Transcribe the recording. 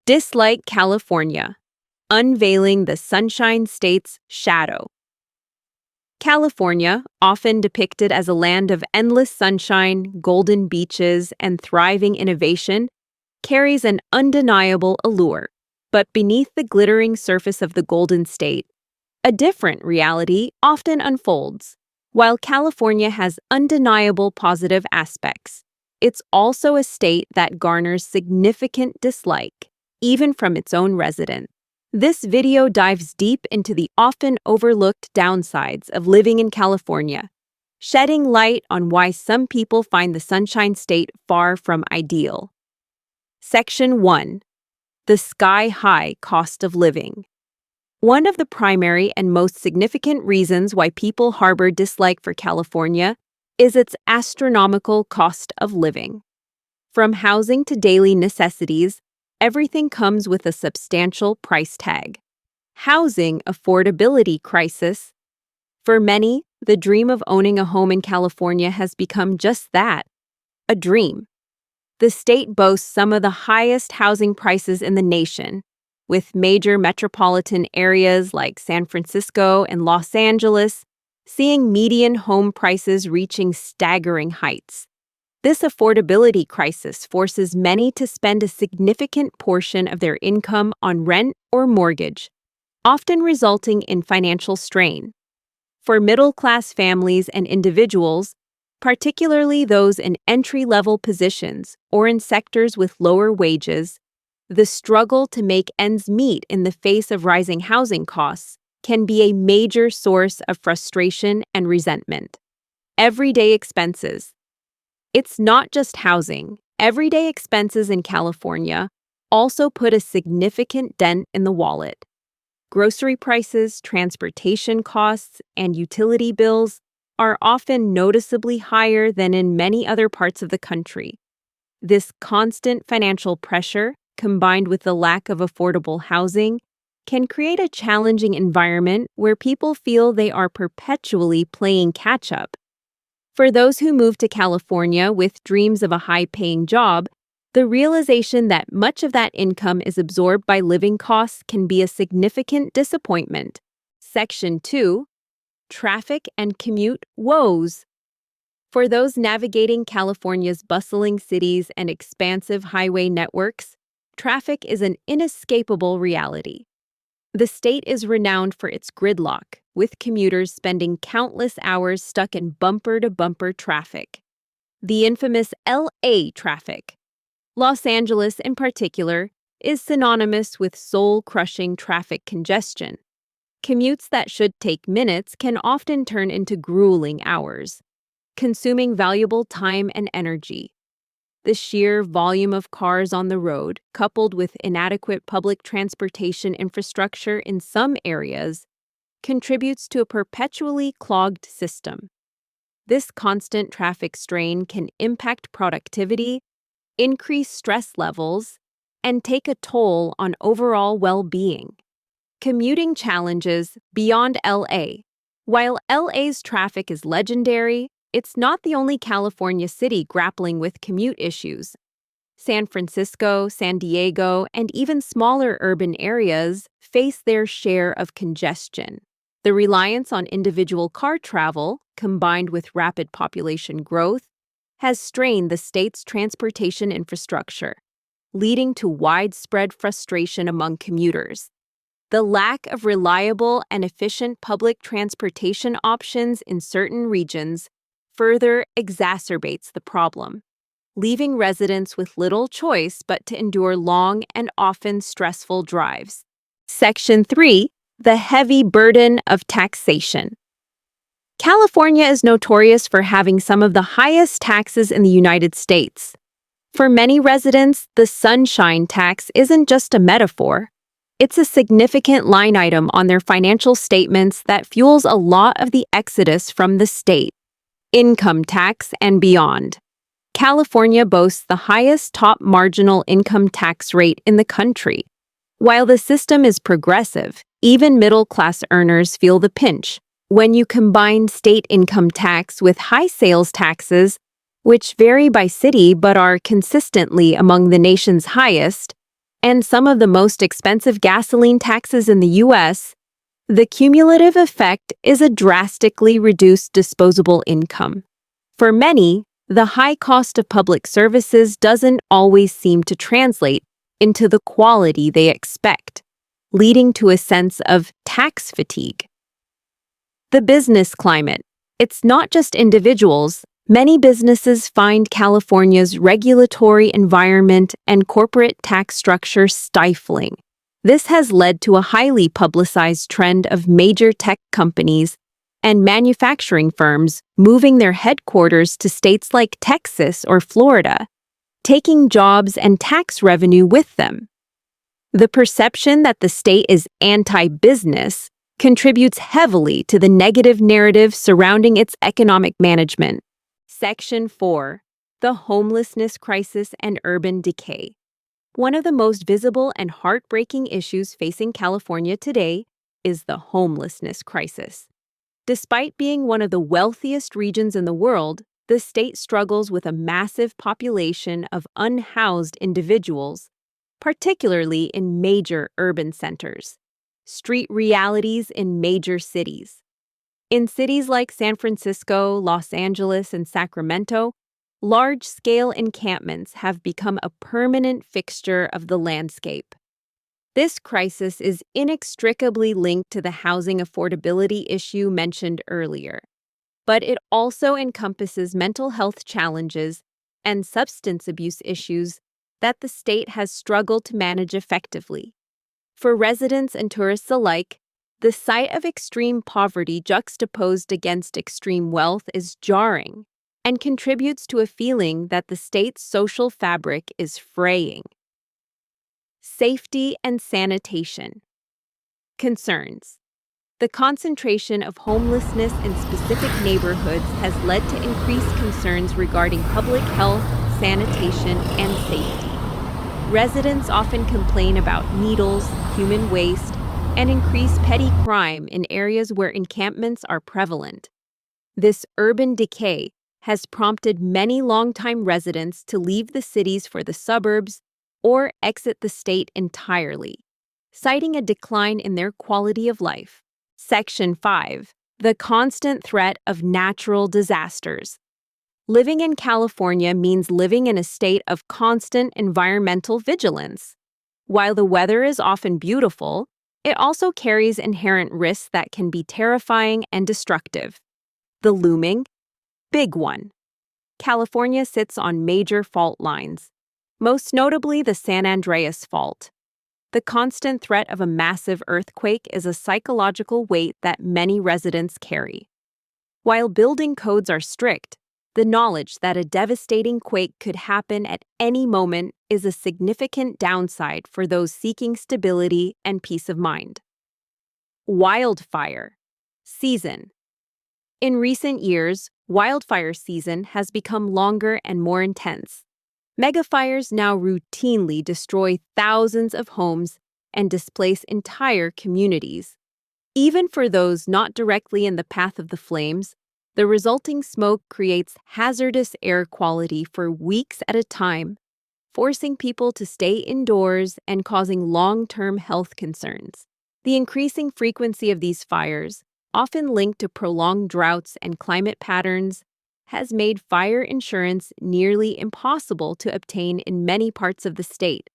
Dislike California. Unveiling the Sunshine State's shadow. California, often depicted as a land of endless sunshine, golden beaches, and thriving innovation, carries an undeniable allure. But beneath the glittering surface of the Golden State, a different reality often unfolds. While California has undeniable positive aspects, it's also a state that garners significant dislike, even from its own residents. This video dives deep into the often overlooked downsides of living in California, shedding light on why some people find the Sunshine State far from ideal. Section 1. The sky-high cost of living. One of the primary and most significant reasons why people harbor dislike for California is its astronomical cost of living. From housing to daily necessities, everything comes with a substantial price tag. Housing affordability crisis. For many, the dream of owning a home in California has become just that, a dream. The state boasts some of the highest housing prices in the nation, with major metropolitan areas like San Francisco and Los Angeles seeing median home prices reaching staggering heights. This affordability crisis forces many to spend a significant portion of their income on rent or mortgage, often resulting in financial strain. For middle-class families and individuals, particularly those in entry-level positions or in sectors with lower wages, the struggle to make ends meet in the face of rising housing costs can be a major source of frustration and resentment. Everyday expenses. It's not just housing. Everyday expenses in California also put a significant dent in the wallet. Grocery prices, transportation costs, and utility bills are often noticeably higher than in many other parts of the country. This constant financial pressure, combined with the lack of affordable housing, can create a challenging environment where people feel they are perpetually playing catch-up. For those who move to California with dreams of a high-paying job, the realization that much of that income is absorbed by living costs can be a significant disappointment. Section 2. Traffic and commute woes. For those navigating California's bustling cities and expansive highway networks, traffic is an inescapable reality. The state is renowned for its gridlock, with commuters spending countless hours stuck in bumper-to-bumper traffic. The infamous LA traffic. Los Angeles, in particular, is synonymous with soul-crushing traffic congestion. Commutes that should take minutes can often turn into grueling hours, consuming valuable time and energy. The sheer volume of cars on the road, coupled with inadequate public transportation infrastructure in some areas, contributes to a perpetually clogged system. This constant traffic strain can impact productivity, increase stress levels, and take a toll on overall well-being. Commuting challenges beyond LA. While LA's traffic is legendary, it's not the only California city grappling with commute issues. San Francisco, San Diego, and even smaller urban areas face their share of congestion. The reliance on individual car travel, combined with rapid population growth, has strained the state's transportation infrastructure, leading to widespread frustration among commuters. The lack of reliable and efficient public transportation options in certain regions further exacerbates the problem, leaving residents with little choice but to endure long and often stressful drives. Section 3. The heavy burden of taxation. California is notorious for having some of the highest taxes in the United States. For many residents, the sunshine tax isn't just a metaphor. It's a significant line item on their financial statements that fuels a lot of the exodus from the state. Income tax and beyond. California boasts the highest top marginal income tax rate in the country. While the system is progressive, even middle-class earners feel the pinch. When you combine state income tax with high sales taxes, which vary by city but are consistently among the nation's highest, and some of the most expensive gasoline taxes in the U.S., the cumulative effect is a drastically reduced disposable income. For many, the high cost of public services doesn't always seem to translate into the quality they expect, leading to a sense of tax fatigue. The business climate. It's not just individuals. Many businesses find California's regulatory environment and corporate tax structure stifling. This has led to a highly publicized trend of major tech companies and manufacturing firms moving their headquarters to states like Texas or Florida, taking jobs and tax revenue with them. The perception that the state is anti-business contributes heavily to the negative narrative surrounding its economic management. Section 4. The Homelessness Crisis and Urban Decay. One of the most visible and heartbreaking issues facing California today is the homelessness crisis. Despite being one of the wealthiest regions in the world, the state struggles with a massive population of unhoused individuals, particularly in major urban centers. Street realities in major cities. In cities like San Francisco, Los Angeles, and Sacramento, large-scale encampments have become a permanent fixture of the landscape. This crisis is inextricably linked to the housing affordability issue mentioned earlier, but it also encompasses mental health challenges and substance abuse issues that the state has struggled to manage effectively. For residents and tourists alike, the sight of extreme poverty juxtaposed against extreme wealth is jarring and contributes to a feeling that the state's social fabric is fraying. Safety and sanitation. Concerns. The concentration of homelessness in specific neighborhoods has led to increased concerns regarding public health, sanitation, and safety. Residents often complain about needles, human waste, and increased petty crime in areas where encampments are prevalent. This urban decay has prompted many longtime residents to leave the cities for the suburbs or exit the state entirely, citing a decline in their quality of life. Section 5. The constant threat of natural disasters. Living in California means living in a state of constant environmental vigilance. While the weather is often beautiful, it also carries inherent risks that can be terrifying and destructive. The looming, big one. California sits on major fault lines, most notably the San Andreas Fault. The constant threat of a massive earthquake is a psychological weight that many residents carry. While building codes are strict, the knowledge that a devastating quake could happen at any moment is a significant downside for those seeking stability and peace of mind. Wildfire season. In recent years, wildfire season has become longer and more intense. Megafires now routinely destroy thousands of homes and displace entire communities. Even for those not directly in the path of the flames, the resulting smoke creates hazardous air quality for weeks at a time, forcing people to stay indoors and causing long-term health concerns. The increasing frequency of these fires, often linked to prolonged droughts and climate patterns, has made fire insurance nearly impossible to obtain in many parts of the state.